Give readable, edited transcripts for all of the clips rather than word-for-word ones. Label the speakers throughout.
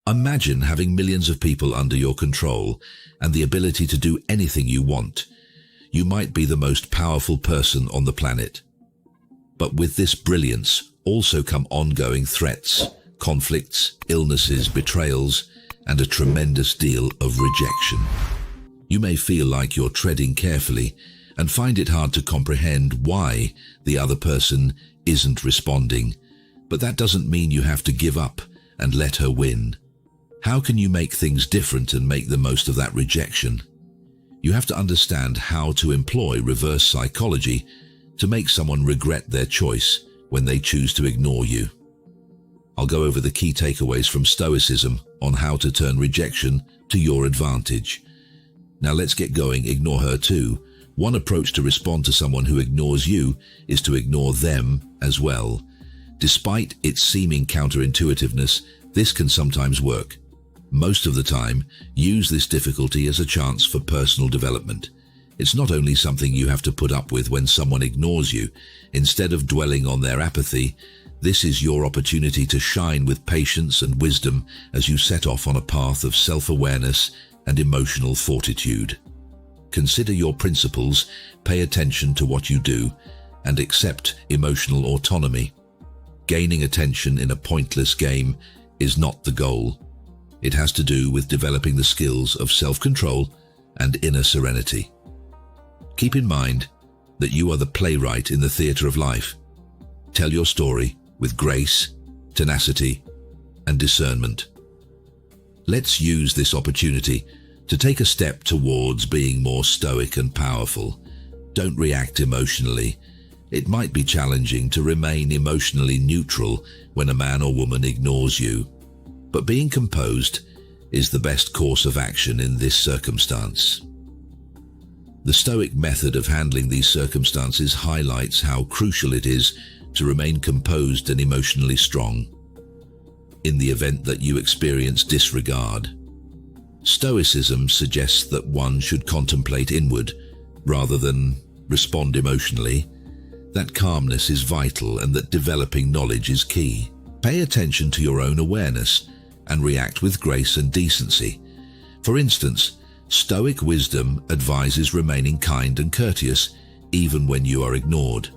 Speaker 1: Imagine having millions of people under your control and the ability to do anything you want. You might be the most powerful person on the planet. But with this brilliance also come ongoing threats, conflicts, illnesses, betrayals, and a tremendous deal of rejection. You may feel like you're treading carefully and find it hard to comprehend why the other person isn't responding, but that doesn't mean you have to give up and let her win. How can you make things different and make the most of that rejection? You have to understand how to employ reverse psychology to make someone regret their choice when they choose to ignore you. I'll go over the key takeaways from Stoicism on how to turn rejection to your advantage. Now let's get going. Ignore her too. One approach to respond to someone who ignores you is to ignore them as well. Despite its seeming counterintuitiveness, this can sometimes work. Most of the time, use this difficulty as a chance for personal development. It's not only something you have to put up with when someone ignores you. Instead of dwelling on their apathy, this is your opportunity to shine with patience and wisdom as you set off on a path of self-awareness and emotional fortitude. Consider your principles, pay attention to what you do, and accept emotional autonomy. Gaining attention in a pointless game is not the goal. It has to do with developing the skills of self-control and inner serenity. Keep in mind that you are the playwright in the theater of life. Tell your story with grace, tenacity, and discernment. Let's use this opportunity to take a step towards being more stoic and powerful. Don't react emotionally. It might be challenging to remain emotionally neutral when a man or woman ignores you, but being composed is the best course of action in this circumstance. The Stoic method of handling these circumstances highlights how crucial it is to remain composed and emotionally strong. In the event that you experience disregard, Stoicism suggests that one should contemplate inward rather than respond emotionally, that calmness is vital and that developing knowledge is key. Pay attention to your own awareness and react with grace and decency. For instance, Stoic wisdom advises remaining kind and courteous even when you are ignored.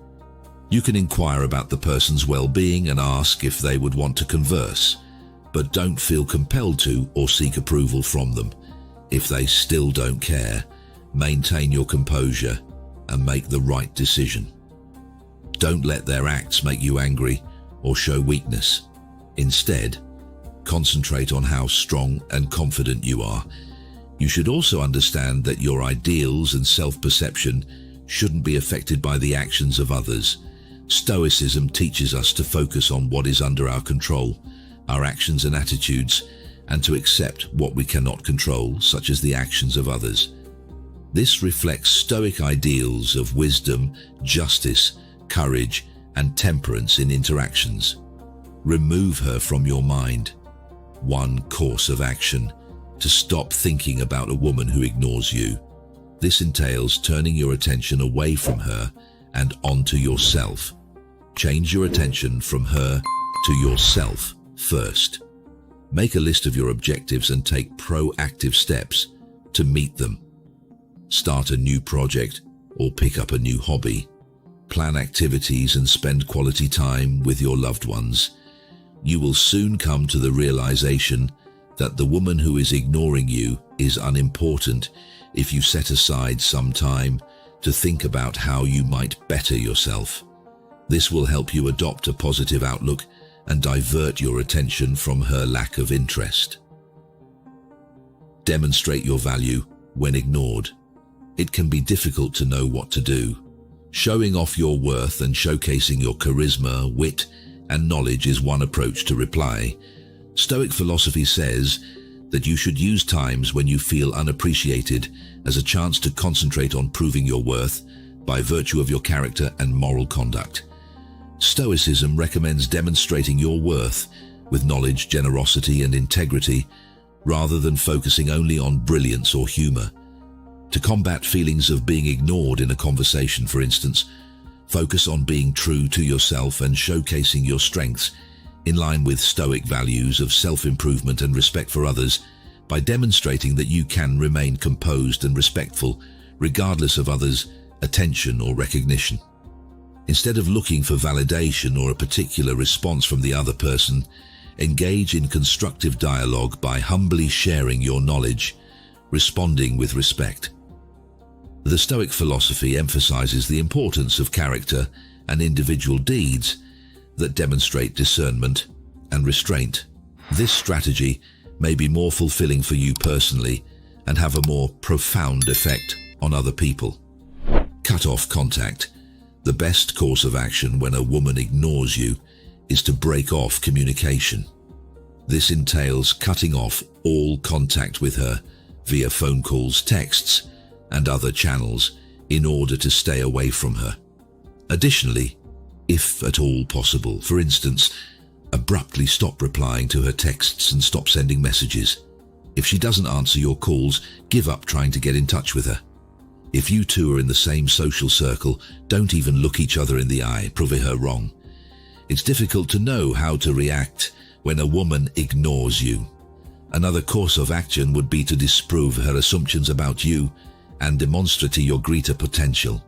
Speaker 1: You can inquire about the person's well-being and ask if they would want to converse, but don't feel compelled to or seek approval from them. If they still don't care, maintain your composure and make the right decision. Don't let their acts make you angry or show weakness. Instead, concentrate on how strong and confident you are. You should also understand that your ideals and self-perception shouldn't be affected by the actions of others. Stoicism teaches us to focus on what is under our control, our actions and attitudes, and to accept what we cannot control, such as the actions of others. This reflects Stoic ideals of wisdom, justice, courage, and temperance in interactions. Remove her from your mind. One course of action: to stop thinking about a woman who ignores you. This entails turning your attention away from her and onto yourself. Change your attention from her to yourself first. Make a list of your objectives and take proactive steps to meet them. Start a new project or pick up a new hobby. Plan activities and spend quality time with your loved ones. You will soon come to the realization that the woman who is ignoring you is unimportant if you set aside some time to think about how you might better yourself. This will help you adopt a positive outlook and divert your attention from her lack of interest. Demonstrate your value when ignored. It can be difficult to know what to do. Showing off your worth and showcasing your charisma, wit, and knowledge is one approach to reply. Stoic philosophy says that you should use times when you feel unappreciated as a chance to concentrate on proving your worth by virtue of your character and moral conduct. Stoicism recommends demonstrating your worth with knowledge, generosity, and integrity, rather than focusing only on brilliance or humor. To combat feelings of being ignored in a conversation, for instance, focus on being true to yourself and showcasing your strengths in line with Stoic values of self-improvement and respect for others, by demonstrating that you can remain composed and respectful regardless of others' attention or recognition. Instead of looking for validation or a particular response from the other person, engage in constructive dialogue by humbly sharing your knowledge, responding with respect. The Stoic philosophy emphasizes the importance of character and individual deeds that demonstrate discernment and restraint. This strategy may be more fulfilling for you personally and have a more profound effect on other people. Cut off contact. The best course of action when a woman ignores you is to break off communication. This entails cutting off all contact with her via phone calls, texts, and other channels in order to stay away from her. Additionally, if at all possible, for instance, abruptly stop replying to her texts and stop sending messages. If she doesn't answer your calls, give up trying to get in touch with her. If you two are in the same social circle, don't even look each other in the eye, proving her wrong. It's difficult to know how to react when a woman ignores you. Another course of action would be to disprove her assumptions about you and demonstrate your greater potential.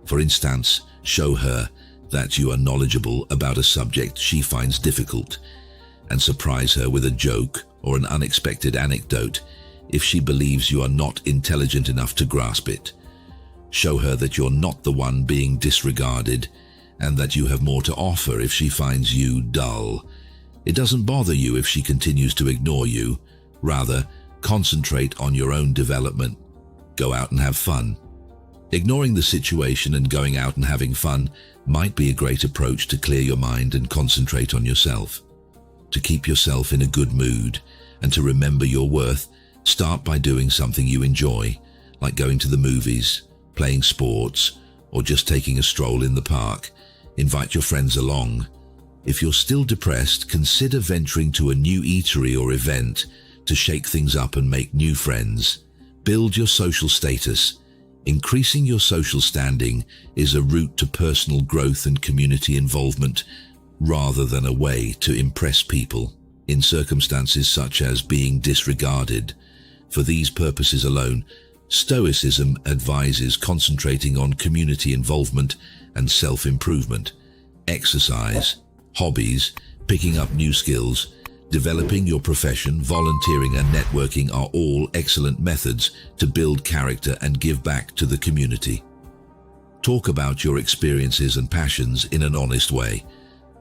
Speaker 1: For instance, show her that you are knowledgeable about a subject she finds difficult, and surprise her with a joke or an unexpected anecdote if she believes you are not intelligent enough to grasp it. Show her that you're not the one being disregarded and that you have more to offer if she finds you dull. It doesn't bother you if she continues to ignore you. Rather, concentrate on your own development. Go out and have fun. Ignoring the situation and going out and having fun might be a great approach to clear your mind and concentrate on yourself. To keep yourself in a good mood and to remember your worth, start by doing something you enjoy, like going to the movies, playing sports, or just taking a stroll in the park. Invite your friends along. If you're still depressed, consider venturing to a new eatery or event to shake things up and make new friends. Build your social status. Increasing your social standing is a route to personal growth and community involvement rather than a way to impress people in circumstances such as being disregarded. For these purposes alone, Stoicism advises concentrating on community involvement and self-improvement. Exercise, hobbies, picking up new skills, developing your profession, volunteering and networking are all excellent methods to build character and give back to the community. Talk about your experiences and passions in an honest way.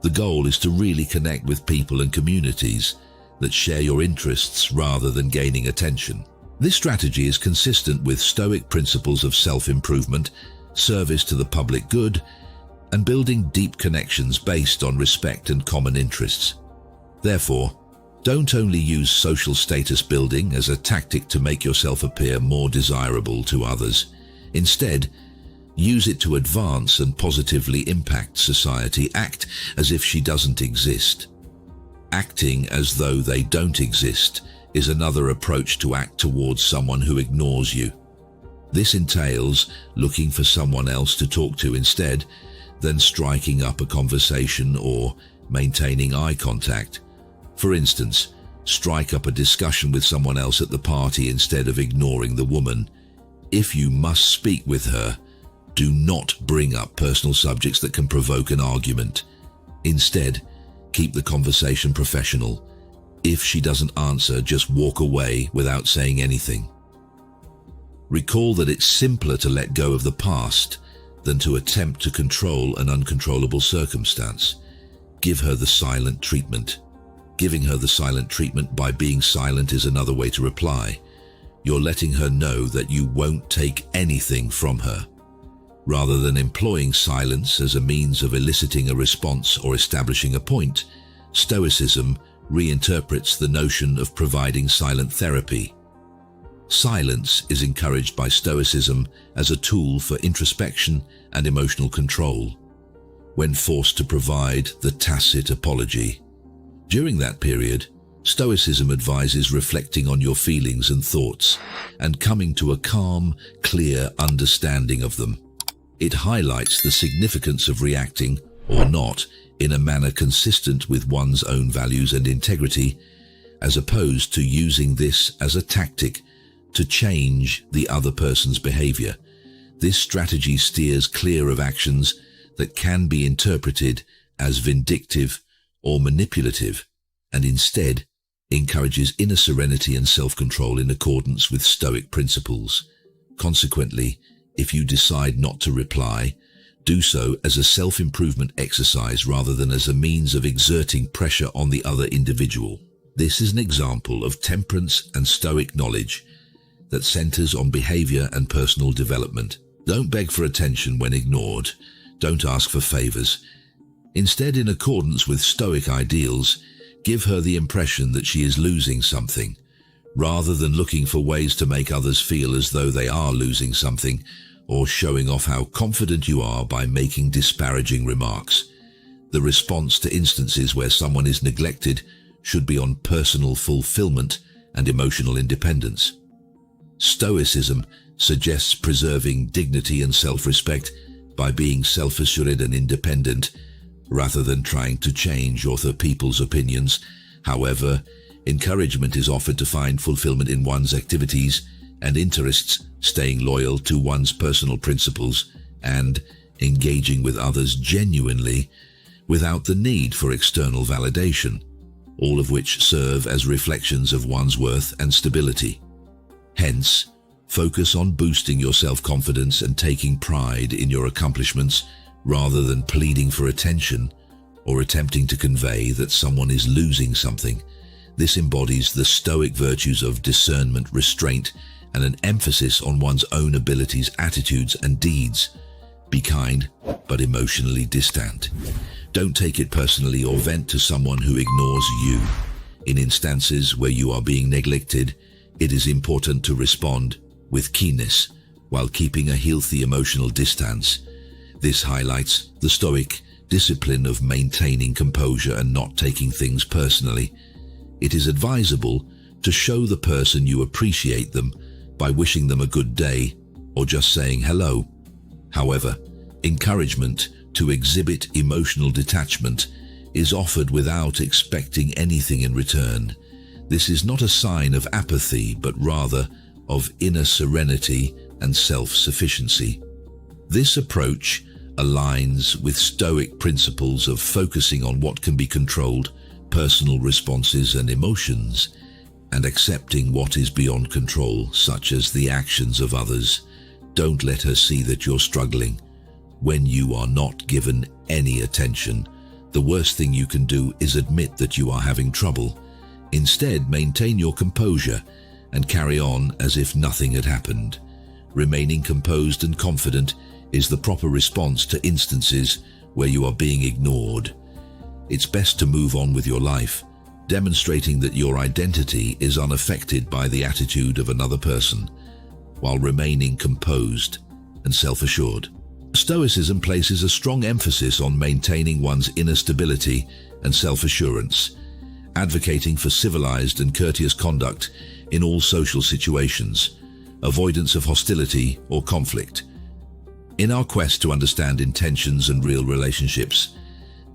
Speaker 1: The goal is to really connect with people and communities that share your interests rather than gaining attention. This strategy is consistent with Stoic principles of self-improvement, service to the public good, and building deep connections based on respect and common interests. Therefore, don't only use social status building as a tactic to make yourself appear more desirable to others. Instead, use it to advance and positively impact society. Act as if she doesn't exist. Acting as though they don't exist is another approach to act towards someone who ignores you. This entails looking for someone else to talk to instead, then striking up a conversation or maintaining eye contact. For instance, strike up a discussion with someone else at the party instead of ignoring the woman. If you must speak with her, do not bring up personal subjects that can provoke an argument. Instead, keep the conversation professional. If she doesn't answer, just walk away without saying anything. Recall that it's simpler to let go of the past than to attempt to control an uncontrollable circumstance. Give her the silent treatment. Giving her the silent treatment by being silent is another way to reply. You're letting her know that you won't take anything from her. Rather than employing silence as a means of eliciting a response or establishing a point, Stoicism reinterprets the notion of providing silent therapy. Silence is encouraged by Stoicism as a tool for introspection and emotional control, when forced to provide the tacit apology. During that period, Stoicism advises reflecting on your feelings and thoughts and coming to a calm, clear understanding of them. It highlights the significance of reacting or not in a manner consistent with one's own values and integrity, as opposed to using this as a tactic to change the other person's behavior. This strategy steers clear of actions that can be interpreted as vindictive or manipulative, and instead encourages inner serenity and self-control in accordance with Stoic principles. Consequently, if you decide not to reply, do so as a self-improvement exercise rather than as a means of exerting pressure on the other individual. This is an example of temperance and Stoic knowledge that centers on behavior and personal development. Don't beg for attention when ignored. Don't ask for favors. Instead, in accordance with Stoic ideals, give her the impression that she is losing something, rather than looking for ways to make others feel as though they are losing something, or showing off how confident you are by making disparaging remarks. The response to instances where someone is neglected should be on personal fulfillment and emotional independence. Stoicism suggests preserving dignity and self-respect by being self-assured and independent, rather than trying to change other people's opinions. However, encouragement is offered to find fulfillment in one's activities and interests, staying loyal to one's personal principles, and engaging with others genuinely without the need for external validation, all of which serve as reflections of one's worth and stability. Hence, focus on boosting your self-confidence and taking pride in your accomplishments rather than pleading for attention or attempting to convey that someone is losing something. This embodies the Stoic virtues of discernment, restraint, and an emphasis on one's own abilities, attitudes, and deeds. Be kind, but emotionally distant. Don't take it personally or vent to someone who ignores you. In instances where you are being neglected, it is important to respond with keenness while keeping a healthy emotional distance. This highlights the Stoic discipline of maintaining composure and not taking things personally. It is advisable to show the person you appreciate them by wishing them a good day or just saying hello. However, encouragement to exhibit emotional detachment is offered without expecting anything in return. This is not a sign of apathy, but rather of inner serenity and self-sufficiency. This approach aligns with Stoic principles of focusing on what can be controlled, personal responses and emotions, and accepting what is beyond control, such as the actions of others. Don't let her see that you're struggling. When you are not given any attention, the worst thing you can do is admit that you are having trouble. Instead, maintain your composure and carry on as if nothing had happened. Remaining composed and confident is the proper response to instances where you are being ignored. It's best to move on with your life, demonstrating that your identity is unaffected by the attitude of another person, while remaining composed and self-assured. Stoicism places a strong emphasis on maintaining one's inner stability and self-assurance, advocating for civilized and courteous conduct in all social situations, avoidance of hostility or conflict. In our quest to understand intentions and real relationships,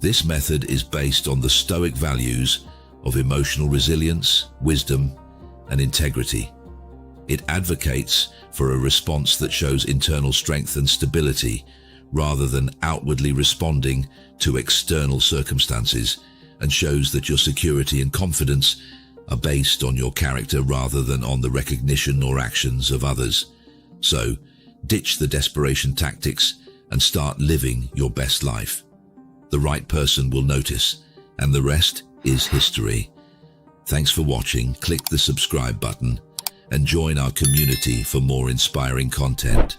Speaker 1: this method is based on the Stoic values of emotional resilience, wisdom, and integrity. It advocates for a response that shows internal strength and stability rather than outwardly responding to external circumstances, and shows that your security and confidence are based on your character rather than on the recognition or actions of others. So, ditch the desperation tactics and start living your best life. The right person will notice, and the rest is history. Thanks for watching. Click the subscribe button and join our community for more inspiring content.